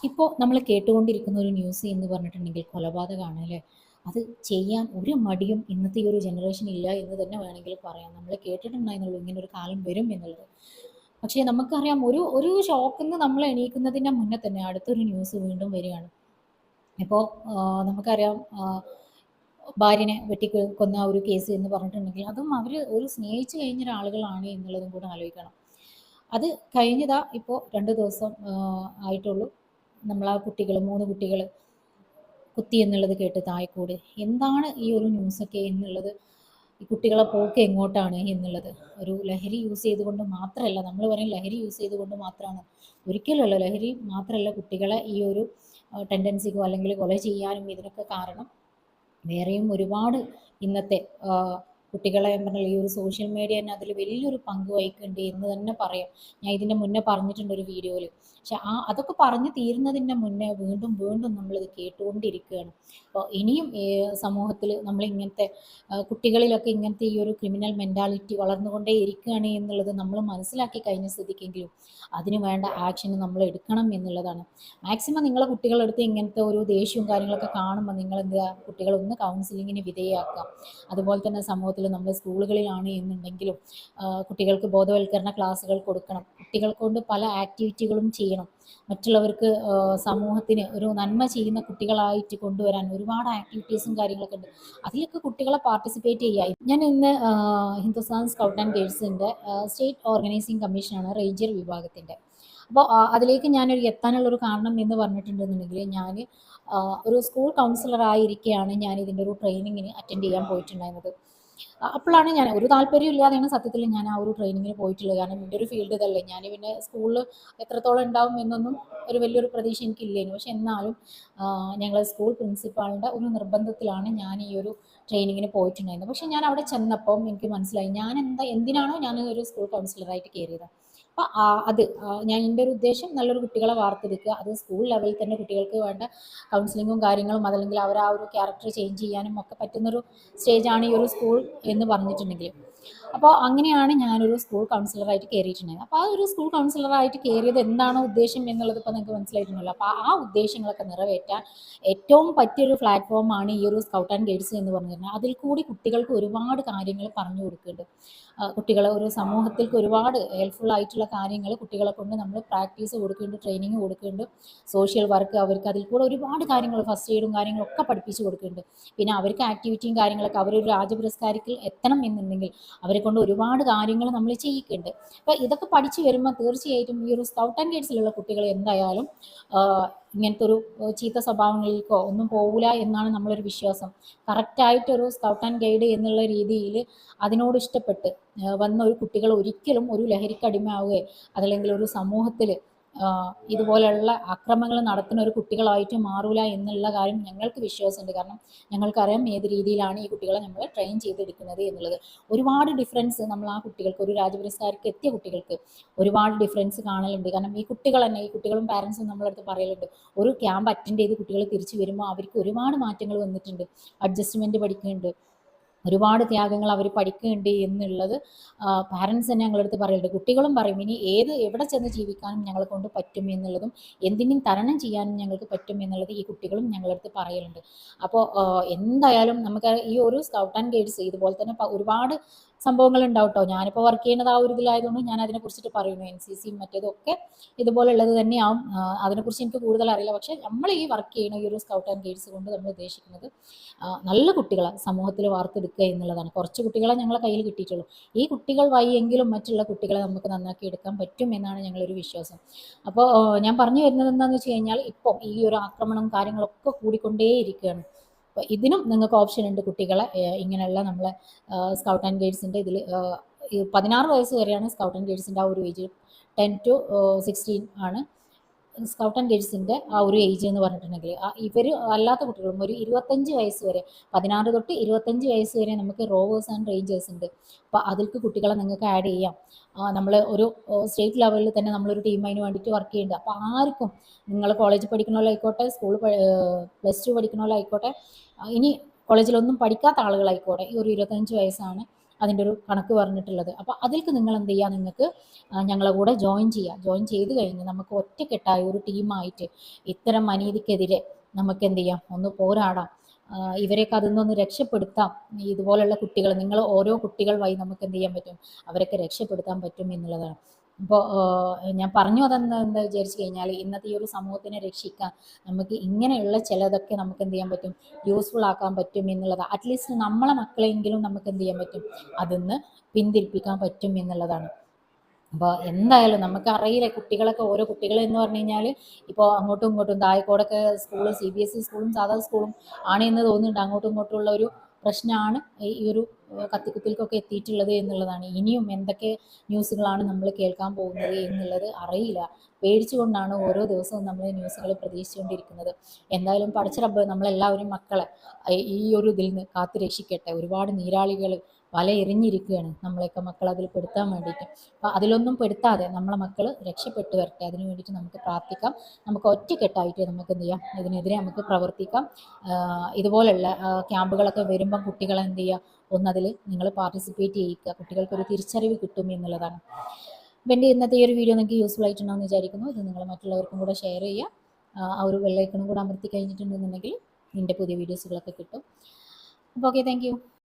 ഇപ്പോൾ നമ്മൾ കേട്ടുകൊണ്ടിരിക്കുന്ന ഒരു ന്യൂസ് എന്ന് പറഞ്ഞിട്ടുണ്ടെങ്കിൽ കൊലപാതകമാണ് അല്ലേ? അത് ചെയ്യാൻ ഒരു മടിയും ഇന്നത്തെ ഈ ഒരു ജനറേഷൻ ഇല്ല എന്ന് തന്നെ വേണമെങ്കിൽ പറയാം. നമ്മൾ കേട്ടിട്ടുണ്ടായിരുന്നുള്ളൂ ഇങ്ങനെ ഒരു കാലം വരും എന്നുള്ളത്. പക്ഷേ നമുക്കറിയാം ഒരു ഒരു ഷോക്കിൽ നിന്ന് നമ്മൾ എണീക്കുന്നതിൻ്റെ മുന്നേ തന്നെ അടുത്തൊരു ന്യൂസ് വീണ്ടും വരികയാണ്. ഇപ്പോൾ നമുക്കറിയാം ഭാര്യനെ കൊന്ന ആ ഒരു കേസ് എന്ന് പറഞ്ഞിട്ടുണ്ടെങ്കിൽ അതും അവർ ഒരു സ്നേഹിച്ച് കഴിഞ്ഞ ഒരാളുകളാണ് എന്നുള്ളതും കൂടെ ആലോചിക്കണം. അത് കഴിഞ്ഞതാ ഇപ്പോൾ 2 ദിവസം ആയിട്ടുള്ളൂ. നമ്മളാ കുട്ടികൾ 3 കുട്ടികൾ കുത്തി എന്നുള്ളത് കേട്ട് തായക്കോട്. എന്താണ് ഈ ഒരു ന്യൂസൊക്കെ എന്നുള്ളത്, ഈ കുട്ടികളെ പോക്ക് എങ്ങോട്ടാണ് എന്നുള്ളത്. ഒരു ലഹരി യൂസ് ചെയ്തുകൊണ്ട് മാത്രമല്ല, നമ്മൾ പറയും ലഹരി യൂസ് ചെയ്തുകൊണ്ട് മാത്രമാണ്. ഒരിക്കലുമല്ല, ലഹരി മാത്രമല്ല കുട്ടികളെ ഈ ഒരു ടെൻഡൻസിക്കോ അല്ലെങ്കിൽ കൊല ചെയ്യാനും ഇതിനൊക്കെ കാരണം വേറെയും ഒരുപാട് ഇന്നത്തെ കുട്ടികളെ ഞാൻ പറഞ്ഞില്ലേ ഈ ഒരു സോഷ്യൽ മീഡിയ തന്നെ അതിൽ വലിയൊരു പങ്ക് വഹിക്കുന്നുണ്ട് എന്ന് തന്നെ പറയാം. ഞാൻ ഇതിൻ്റെ മുന്നേ പറഞ്ഞിട്ടുണ്ട് ഒരു വീഡിയോയിൽ. പക്ഷെ അതൊക്കെ പറഞ്ഞു തീരുന്നതിൻ്റെ മുന്നേ വീണ്ടും വീണ്ടും നമ്മളിത് കേട്ടുകൊണ്ടിരിക്കുകയാണ്. അപ്പോൾ ഇനിയും സമൂഹത്തിൽ നമ്മൾ ഇങ്ങനത്തെ കുട്ടികളിലൊക്കെ ഇങ്ങനത്തെ ഈ ഒരു ക്രിമിനൽ മെൻറ്റാലിറ്റി വളർന്നുകൊണ്ടേ ഇരിക്കുകയാണ് എന്നുള്ളത് നമ്മൾ മനസ്സിലാക്കി കഴിഞ്ഞ സ്ഥിതിക്കെങ്കിലും അതിന് വേണ്ട ആക്ഷൻ നമ്മൾ എടുക്കണം എന്നുള്ളതാണ്. മാക്സിമം നിങ്ങളെ കുട്ടികളെടുത്ത് ഇങ്ങനത്തെ ഒരു ദേഷ്യവും കാര്യങ്ങളൊക്കെ കാണുമ്പോൾ നിങ്ങൾ എന്താ കുട്ടികളൊന്ന് കൗൺസിലിങ്ങിന് വിധേയമാക്കാം. അതുപോലെ തന്നെ സമൂഹത്തിൽ നമ്മൾ സ്കൂളുകളിലാണ് എന്നുണ്ടെങ്കിലും കുട്ടികൾക്ക് ബോധവൽക്കരണ ക്ലാസ്സുകൾ കൊടുക്കണം. കുട്ടികൾക്ക് കൊണ്ട് പല ആക്ടിവിറ്റികളും ചെയ്യണം. മറ്റുള്ളവർക്ക് സമൂഹത്തിന് ഒരു നന്മ ചെയ്യുന്ന കുട്ടികളായിട്ട് കൊണ്ടുവരാൻ ഒരുപാട് ആക്ടിവിറ്റീസും കാര്യങ്ങളൊക്കെ ഉണ്ട്. അതിലൊക്കെ കുട്ടികളെ പാർട്ടിസിപ്പേറ്റ് ചെയ്യുക. ഞാൻ ഇന്ന് ഹിന്ദുസ്ഥാൻ സ്കൗട്ട് ആൻഡ് ഗൈഡ്സിൻ്റെ സ്റ്റേറ്റ് ഓർഗനൈസിംഗ് കമ്മീഷനാണ് റേഞ്ചർ വിഭാഗത്തിൻ്റെ. അപ്പോൾ അതിലേക്ക് ഞാനൊരു എത്താനുള്ളൊരു കാരണം എന്ന് പറഞ്ഞിട്ടുണ്ടെന്നുണ്ടെങ്കിൽ ഞാൻ ഒരു സ്കൂൾ കൗൺസിലറായിരിക്കെയാണ് ഞാൻ ഇതിൻ്റെ ഒരു ട്രെയിനിങ്ങിന് അറ്റൻഡ് ചെയ്യാൻ പോയിട്ടുണ്ടായിരുന്നത്. അപ്പോഴാണ് ഞാൻ ഒരു താല്പര്യം ഇല്ലാതെയാണ് സത്യത്തിൽ ഞാൻ ആ ഒരു ട്രെയിനിങ്ങിന് പോയിട്ടുള്ളത്. കാരണം എൻ്റെ ഒരു ഫീൽഡ് ഇതല്ലേ. ഞാൻ പിന്നെ സ്കൂളിൽ എത്രത്തോളം ഉണ്ടാവും എന്നൊന്നും ഒരു വലിയൊരു പ്രതീക്ഷ എനിക്കില്ലേനു. പക്ഷെ എന്നാലും ഞങ്ങൾ സ്കൂൾ പ്രിൻസിപ്പാളിൻ്റെ ഒരു നിർബന്ധത്തിലാണ് ഞാൻ ഈ ഒരു ട്രെയിനിങ്ങിന് പോയിട്ടുണ്ടായിരുന്നത്. പക്ഷെ ഞാൻ അവിടെ ചെന്നപ്പം എനിക്ക് മനസ്സിലായി ഞാൻ എന്തിനാണോ ഞാൻ ഒരു സ്കൂൾ കൗൺസിലറായിട്ട് കയറിയത്. അപ്പം ഞാൻ എൻ്റെ ഒരു ഉദ്ദേശം നല്ലൊരു കുട്ടികളെ വാർത്തെടുക്കുക. അത് സ്കൂൾ ലെവലിൽ തന്നെ കുട്ടികൾക്ക് വേണ്ട കൗൺസിലിങ്ങും കാര്യങ്ങളും അതല്ലെങ്കിൽ അവർ ആ ഒരു ക്യാരക്ടർ ചേഞ്ച് ചെയ്യാനും ഒക്കെ പറ്റുന്നൊരു സ്റ്റേജാണ് ഈ ഒരു സ്കൂൾ എന്ന് പറഞ്ഞിട്ടുണ്ടെങ്കിൽ. അപ്പോൾ അങ്ങനെയാണ് ഞാനൊരു സ്കൂൾ കൗൺസിലറായിട്ട് കയറിയിട്ടുണ്ടായിരുന്നത്. അപ്പോൾ ആ ഒരു സ്കൂൾ കൗൺസിലറായിട്ട് കയറിയത് എന്താണോ ഉദ്ദേശം എന്നുള്ളത് ഇപ്പോൾ നിങ്ങൾക്ക് മനസ്സിലായിട്ടുണ്ടല്ലോ. അപ്പോൾ ആ ഉദ്ദേശങ്ങളൊക്കെ നിറവേറ്റാൻ ഏറ്റവും പറ്റിയൊരു പ്ലാറ്റ്ഫോമാണ് ഈ ഒരു സ്കൗട്ട് ആൻഡ് ഗൈഡ്സ് എന്ന് പറഞ്ഞിരുന്നത്. അതിൽ കൂടി കുട്ടികൾക്ക് ഒരുപാട് കാര്യങ്ങൾ പറഞ്ഞു കൊടുക്കുന്നുണ്ട്. കുട്ടികളെ ഒരു സമൂഹത്തിലേക്ക് ഒരുപാട് ഹെൽപ്ഫുൾ ആയിട്ടുള്ള കാര്യങ്ങൾ കുട്ടികളെ കൊണ്ട് നമ്മൾ പ്രാക്ടീസ് കൊടുക്കുന്നുണ്ട്, ട്രെയിനിങ് കൊടുക്കുന്നുണ്ട്. സോഷ്യൽ വർക്ക് അവർക്ക് അതിൽ കൂടെ ഒരുപാട് കാര്യങ്ങൾ ഫസ്റ്റ് എയ്ഡും കാര്യങ്ങളൊക്കെ പഠിപ്പിച്ച് കൊടുക്കുന്നുണ്ട്. പിന്നെ അവർക്ക് ആക്ടിവിറ്റിയും കാര്യങ്ങളൊക്കെ അവരൊരു രാജപുരസ്കാരത്തിൽ എത്തണം എന്നുണ്ടെങ്കിൽ അവരെ കൊണ്ട് ഒരുപാട് കാര്യങ്ങൾ നമ്മൾ ചെയ്യിക്കുന്നുണ്ട്. അപ്പോൾ ഇതൊക്കെ പഠിച്ചു വരുമ്പോൾ തീർച്ചയായിട്ടും ഈ ഒരു സ്കൗട്ട് ആൻഡ് ഗൈഡ്സിലുള്ള കുട്ടികൾ എന്തായാലും ഇങ്ങനത്തെ ഒരു ചീത്ത സ്വഭാവങ്ങളിലേക്കോ ഒന്നും പോകില്ല എന്നാണ് നമ്മളൊരു വിശ്വാസം. കറക്റ്റായിട്ടൊരു സ്കൗട്ട് ആൻഡ് ഗൈഡ് എന്നുള്ള രീതിയിൽ അതിനോട് ഇഷ്ടപ്പെട്ട് വന്ന ഒരു കുട്ടികൾ ഒരിക്കലും ഒരു ലഹരിക്കടിമയാവുകയോ അതല്ലെങ്കിൽ ഒരു സമൂഹത്തിൽ ഇതുപോലെയുള്ള ആക്രമണങ്ങൾ നടത്തുന്ന ഒരു കുട്ടികളായിട്ട് മാറൂല എന്നുള്ള കാര്യം ഞങ്ങൾക്ക് വിശ്വാസമുണ്ട്. കാരണം ഞങ്ങൾക്കറിയാം ഏത് രീതിയിലാണ് ഈ കുട്ടികളെ നമ്മൾ ട്രെയിൻ ചെയ്തെടുക്കുന്നത് എന്നുള്ളത്. ഒരുപാട് ഡിഫറൻസ് നമ്മൾ ആ കുട്ടികൾക്ക് ഒരു രാജപുരസ്കാർക്ക് എത്തിയ കുട്ടികൾക്ക് ഒരുപാട് ഡിഫറൻസ് കാണലുണ്ട്. കാരണം ഈ കുട്ടികൾ തന്നെ ഈ കുട്ടികളും പാരൻസും നമ്മളടുത്ത് പറയലുണ്ട് ഒരു ക്യാമ്പ് അറ്റൻഡ് ചെയ്ത് കുട്ടികൾ തിരിച്ചു വരുമ്പോൾ അവർക്ക് ഒരുപാട് മാറ്റങ്ങൾ വന്നിട്ടുണ്ട്. അഡ്ജസ്റ്റ്മെൻറ്റ് പഠിക്കുന്നുണ്ട്, ഒരുപാട് ത്യാഗങ്ങൾ അവർ പഠിക്കുന്നുണ്ട് എന്നുള്ളത് പാരൻസ് തന്നെ ഞങ്ങളടുത്ത് പറയുന്നുണ്ട്. കുട്ടികളും പറയും ഇനി എവിടെ ചെന്ന് ജീവിക്കാനും ഞങ്ങളെ കൊണ്ട് പറ്റും എന്നുള്ളതും എന്തിനും തരണം ചെയ്യാനും ഞങ്ങൾക്ക് പറ്റും എന്നുള്ളത് ഈ കുട്ടികളും ഞങ്ങളടുത്ത് പറയലുണ്ട്. അപ്പോൾ എന്തായാലും നമുക്ക് ഈ ഒരു സ്കൗട്ട് ആൻഡ് ഗൈഡ്സ് ഇതുപോലെ തന്നെ ഒരുപാട് സംഭവങ്ങൾ ഉണ്ടാവും കേട്ടോ. ഞാനിപ്പോൾ വർക്ക് ചെയ്യുന്നത് ആ ഒരു ഇതിലായതുകൊണ്ട് ഞാൻ അതിനെ കുറിച്ചിട്ട് പറയുന്നു. NCC മറ്റേതൊക്കെ ഇതുപോലുള്ളത് തന്നെയാവും. അതിനെക്കുറിച്ച് എനിക്ക് കൂടുതൽ അറിയില്ല. പക്ഷേ നമ്മൾ ഈ വർക്ക് ചെയ്യുന്ന ഈ ഒരു സ്കൗട്ട് ആൻഡ് ഗൈഡ്സ് കൊണ്ട് നമ്മൾ ഉദ്ദേശിക്കുന്നത് നല്ല കുട്ടികളെ സമൂഹത്തിൽ വാർത്തെടുക്കുക എന്നുള്ളതാണ്. കുറച്ച് കുട്ടികളെ ഞങ്ങളെ കയ്യിൽ കിട്ടിയിട്ടുള്ളൂ. ഈ കുട്ടികൾ വഴിയെങ്കിലും മറ്റുള്ള കുട്ടികളെ നമുക്ക് നന്നാക്കി എടുക്കാൻ പറ്റും എന്നാണ് ഞങ്ങളൊരു വിശ്വാസം. അപ്പോൾ ഞാൻ പറഞ്ഞു വരുന്നത് എന്താണെന്ന് വെച്ച് കഴിഞ്ഞാൽ ഇപ്പം ഈ ഒരു ആക്രമണം കാര്യങ്ങളൊക്കെ കൂടിക്കൊണ്ടേയിരിക്കുകയാണ്. അപ്പോൾ ഇതിനും നിങ്ങൾക്ക് ഓപ്ഷൻ ഉണ്ട്. കുട്ടികളെ ഇങ്ങനെയുള്ള നമ്മളെ സ്കൗട്ട് ആൻഡ് ഗൈഡ്സിൻ്റെ ഇതിൽ 16 വയസ്സ് വരെയാണ് സ്കൗട്ട് ആൻഡ് ഗൈഡ്സിൻ്റെ ആ ഒരു ഏജ്. 10 to 16 ആണ് സ്കൗട്ട് ആൻഡ് ഗൈഡ്സിൻ്റെ ആ ഒരു ഏജ് എന്ന് പറഞ്ഞിട്ടുണ്ടെങ്കിൽ. ഇവർ അല്ലാത്ത കുട്ടികളും ഒരു 25 വയസ്സ് വരെ 16 തൊട്ട് 25 വയസ്സ് വരെ നമുക്ക് റോവേഴ്സ് ആൻഡ് റേഞ്ചേഴ്സ് ഉണ്ട്. അപ്പോൾ അതിലേക്ക് കുട്ടികളെ നിങ്ങൾക്ക് ആഡ് ചെയ്യാം. നമ്മൾ ഒരു സ്റ്റേറ്റ് ലെവലിൽ തന്നെ നമ്മളൊരു ടീം അതിന് വേണ്ടിയിട്ട് വർക്ക് ചെയ്യുന്നുണ്ട്. അപ്പോൾ ആർക്കും നിങ്ങൾ കോളേജ് പഠിക്കണമല്ലായിക്കോട്ടെ, +2 പഠിക്കണമല്ലായിക്കോട്ടെ, ഇനി കോളേജിലൊന്നും പഠിക്കാത്ത ആളുകളായിക്കോട്ടെ, ഈ ഒരു 25 വയസ്സാണ് അതിൻ്റെ ഒരു കണക്ക് പറഞ്ഞിട്ടുള്ളത്. അപ്പോൾ അതിൽക്ക് നിങ്ങൾ എന്ത് ചെയ്യുക, നിങ്ങൾക്ക് ഞങ്ങളെ കൂടെ ജോയിൻ ചെയ്യുക. ജോയിൻ ചെയ്ത് കഴിഞ്ഞ് നമുക്ക് ഒറ്റക്കെട്ടായ ഒരു ടീമായിട്ട് ഇത്തരം അനീതിക്കെതിരെ നമുക്ക് എന്ത് ചെയ്യാം, ഒന്ന് പോരാടാം. ഇവരെയൊക്കെ അതിൽ നിന്നൊന്ന് രക്ഷപ്പെടുത്താം. ഇതുപോലുള്ള കുട്ടികൾ, നിങ്ങൾ ഓരോ കുട്ടികൾ വഴി നമുക്ക് എന്ത് ചെയ്യാൻ പറ്റും, അവരൊക്കെ രക്ഷപ്പെടുത്താൻ പറ്റും എന്നുള്ളതാണ്. അപ്പോൾ ഞാൻ പറഞ്ഞു അതെന്താ വിചാരിച്ചു കഴിഞ്ഞാൽ, ഇന്നത്തെ ഈ ഒരു സമൂഹത്തിനെ രക്ഷിക്കാൻ നമുക്ക് ഇങ്ങനെയുള്ള ചിലതൊക്കെ നമുക്ക് എന്ത് ചെയ്യാൻ പറ്റും, യൂസ്ഫുൾ ആക്കാൻ പറ്റും എന്നുള്ളതാണ്. അറ്റ്ലീസ്റ്റ് നമ്മളെ മക്കളെങ്കിലും നമുക്ക് എന്ത് ചെയ്യാൻ പറ്റും, അതിന്ന് പിന്തിരിപ്പിക്കാൻ പറ്റും എന്നുള്ളതാണ്. അപ്പോൾ എന്തായാലും നമുക്കറിയില്ല, കുട്ടികളൊക്കെ ഓരോ കുട്ടികൾ എന്ന് പറഞ്ഞു കഴിഞ്ഞാൽ ഇപ്പോൾ അങ്ങോട്ടും ഇങ്ങോട്ടും താഴെക്കോടൊക്കെ സ്കൂൾ CBSE സ്കൂളും സാധാ സ്കൂളും ആണ് എന്ന് തോന്നുന്നുണ്ട്. അങ്ങോട്ടും ഇങ്ങോട്ടുമുള്ള ഒരു പ്രശ്നമാണ് ഈ ഒരു കത്തിക്കുത്തിൽക്കൊക്കെ എത്തിയിട്ടുള്ളത് എന്നുള്ളതാണ്. ഇനിയും എന്തൊക്കെ ന്യൂസുകളാണ് നമ്മൾ കേൾക്കാൻ പോകുന്നത് എന്നുള്ളത് അറിയില്ല. പേടിച്ചുകൊണ്ടാണ് ഓരോ ദിവസവും നമ്മൾ ന്യൂസുകൾ പ്രതീക്ഷിച്ചുകൊണ്ടിരിക്കുന്നത്. എന്തായാലും പടച്ച റബ്ബ് നമ്മളെല്ലാവരും മക്കളെ ഈ ഒരു ഇതിൽ നിന്ന് കാത്തു രക്ഷിക്കട്ടെ. ഒരുപാട് നീരാളികൾ വല എറിഞ്ഞിരിക്കുകയാണ് നമ്മളെയൊക്കെ മക്കൾ അതിൽ പെടുത്താൻ വേണ്ടിയിട്ട്. അപ്പോൾ അതിലൊന്നും പെടുത്താതെ നമ്മളെ മക്കൾ രക്ഷപ്പെട്ടു വരട്ടെ. അതിന് വേണ്ടിയിട്ട് നമുക്ക് പ്രാർത്ഥിക്കാം. നമുക്ക് ഒറ്റക്കെട്ടായിട്ട് നമുക്ക് എന്ത് ചെയ്യാം, ഇതിനെതിരെ നമുക്ക് പ്രവർത്തിക്കാം. ഇതുപോലുള്ള ക്യാമ്പുകളൊക്കെ വരുമ്പം കുട്ടികളെ എന്ത് ചെയ്യുക, ഒന്നതിൽ നിങ്ങൾ പാർട്ടിസിപ്പേറ്റ് ചെയ്യിക്കുക. കുട്ടികൾക്കൊരു തിരിച്ചറിവ് കിട്ടും എന്നുള്ളതാണ്. അപ്പം എൻ്റെ ഇന്നത്തെ ഈ ഒരു വീഡിയോ നിങ്ങൾക്ക് യൂസ്ഫുൾ ആയിട്ടുണ്ടാകുമെന്ന് വിചാരിക്കുന്നു. ഇത് നിങ്ങൾ മറ്റുള്ളവർക്കും കൂടെ ഷെയർ ചെയ്യുക. ആ ഒരു ബെല്ലൈക്കണും കൂടെ അമർത്തി കഴിഞ്ഞിട്ടുണ്ടെന്നുണ്ടെങ്കിൽ നിൻ്റെ പുതിയ വീഡിയോസുകളൊക്കെ കിട്ടും. അപ്പോൾ ഓക്കെ, താങ്ക് യു.